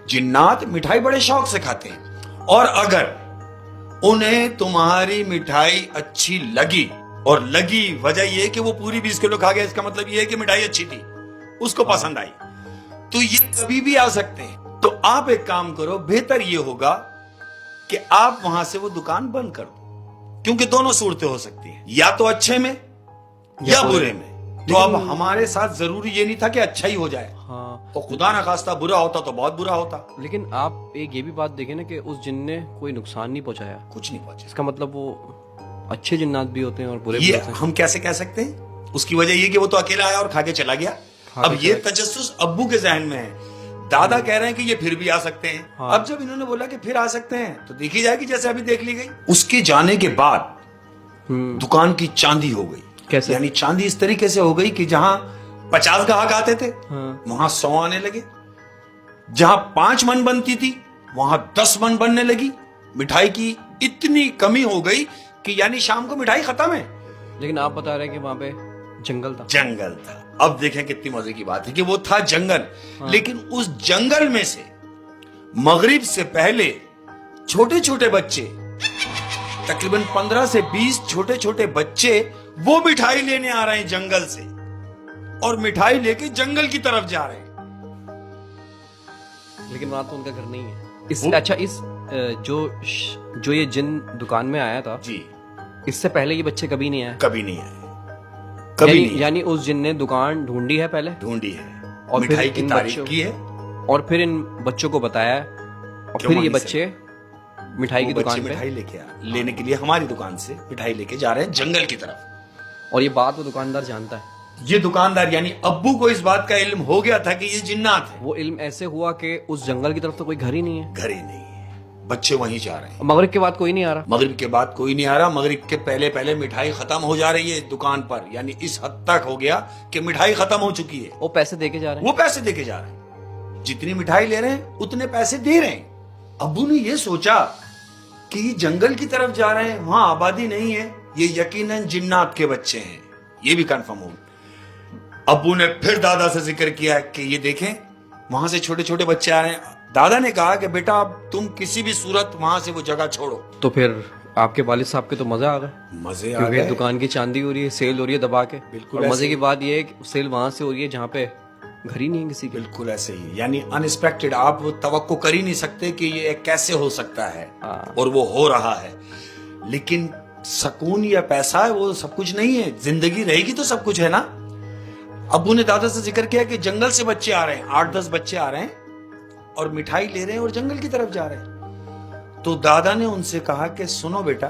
जिन्नात मिठाई बड़े शौक से खाते हैं, और अगर उन्हें तुम्हारी मिठाई अच्छी लगी, और लगी वजह यह कि वो पूरी 20 किलो खा गया, इसका मतलब यह है कि मिठाई अच्छी थी, उसको पसंद आई, तो ये कभी भी आ सकते हैं। तो आप एक काम करो, बेहतर ये होगा कि आप वहां से वो दुकान बंद कर दो, क्योंकि दोनों सूरतें हो सकती हैं, या तो अच्छे में या बुरे में। तो अब हमारे साथ जरूरी ये नहीं था कि अच्छा ही हो जाए, हाँ, तो खुदा ना खास्ता बुरा होता तो बहुत बुरा होता। लेकिन आप एक ये भी बात देखें ना कि उस जिन ने कोई नुकसान नहीं पहुंचाया, कुछ नहीं पहुंचा। इसका मतलब वो अच्छे जिन्नात भी होते हैं और बुरे भी ये होते हैं। हम कैसे कह सकते हैं? उसकी वजह ये कि वो तो अकेला आया और खा के चला गया। अब ये तजस्सुस अब्बू के जहन में है, दादा कह रहे हैं कि ये फिर भी आ सकते हैं। हाँ। अब जब इन्होंने बोला कि फिर आ सकते हैं, तो देखी जाएगी, जैसे अभी देख ली गई। उसके जाने के बाद दुकान की चांदी हो गई। कैसे? यानी चांदी इस तरीके से हो गई कि जहां 50 ग्राहक आते थे, हाँ। वहां 100 आने लगे। जहां 5 मन बनती थी, वहां 10 मन बनने लगी। मिठाई की इतनी कमी हो गई कि यानी शाम को मिठाई खत्म है। लेकिन आप बता रहे हैं कि वहां पे जंगल था। जंगल था। अब देखें कितनी मजे की बात है कि वो था जंगल, लेकिन उस जंगल में से मगरिब से पहले छोटे छोटे बच्चे, तकरीबन 15 से 20 छोटे छोटे बच्चे, वो मिठाई लेने आ रहे हैं जंगल से, और मिठाई लेके जंगल की तरफ जा रहे हैं। लेकिन वहां तो उनका घर नहीं है। अच्छा, इस जो ये जिन दुकान में आया था जी, इससे पहले ये बच्चे कभी नहीं आए? कभी नहीं आए, कभी नहीं। यानी उस जिन ने दुकान ढूंढी है पहले, ढूंढी है और फिर मिठाई की इन तारीफ बच्चों- की है, और फिर इन बच्चों को बताया, और क्यों फिर ये मानी बच्चे मिठाई की वो बच्चे दुकान पे, मिठाई लेने के लिए हमारी दुकान से मिठाई लेके जा रहे हैं जंगल की तरफ। और ये बात वो दुकानदार जानता है। ये दुकानदार यानी अब्बू को इस बात का इल्म हो गया था कि ये जिन्नात है। वो इल्म ऐसे हुआ कि उस जंगल की तरफ तो कोई घर ही नहीं है, घर ही नहीं है, बच्चे वहीं जा रहे हैं। मगरिब के बाद कोई नहीं आ रहा। मगरिब के बाद कोई नहीं आ रहा, मगरिब के पहले पहले मिठाई खत्म हो जा रही है दुकान पर, यानी इस हद तक हो गया कि मिठाई खत्म हो चुकी है। वो पैसे देके जा रहे हैं। वो पैसे देके जा रहे हैं, जितनी मिठाई ले रहे हैं उतने पैसे दे रहे हैं। अब्बू ने ये सोचा कि ये जंगल की तरफ जा रहे हैं, वहां आबादी नहीं है, ये यकीनन जिन्नात के बच्चे हैं, ये भी कंफर्म हो। अब्बू ने फिर दादा से जिक्र किया कि ये देखें वहां से छोटे छोटे बच्चे आ रहे हैं। दादा ने कहा कि बेटा अब तुम किसी भी सूरत वहां से वो जगह छोड़ो। तो फिर आपके वालिद साहब के तो मजा आ गए, मजे आ क्योंकि गए। दुकान की चांदी हो रही है, सेल हो रही है दबा के। बिल्कुल और ऐसे मजे ही। की बात ये है कि सेल वहां से हो रही है जहाँ पे घर ही नहीं है किसी के। बिल्कुल ऐसे ही, यानी अनएक्सपेक्टेड, आप वो तवक्को कर ही नहीं सकते कि ये कैसे हो सकता है, हाँ। और वो हो रहा है। लेकिन सुकून या पैसा है वो सब कुछ नहीं है, जिंदगी रहेगी तो सब कुछ है ना। अब्बू ने दादा से जिक्र किया कि जंगल से बच्चे आ रहे हैं, 8-10 बच्चे आ रहे हैं और मिठाई ले रहे हैं और जंगल की तरफ जा रहे हैं। तो दादा ने उनसे कहा कि सुनो बेटा,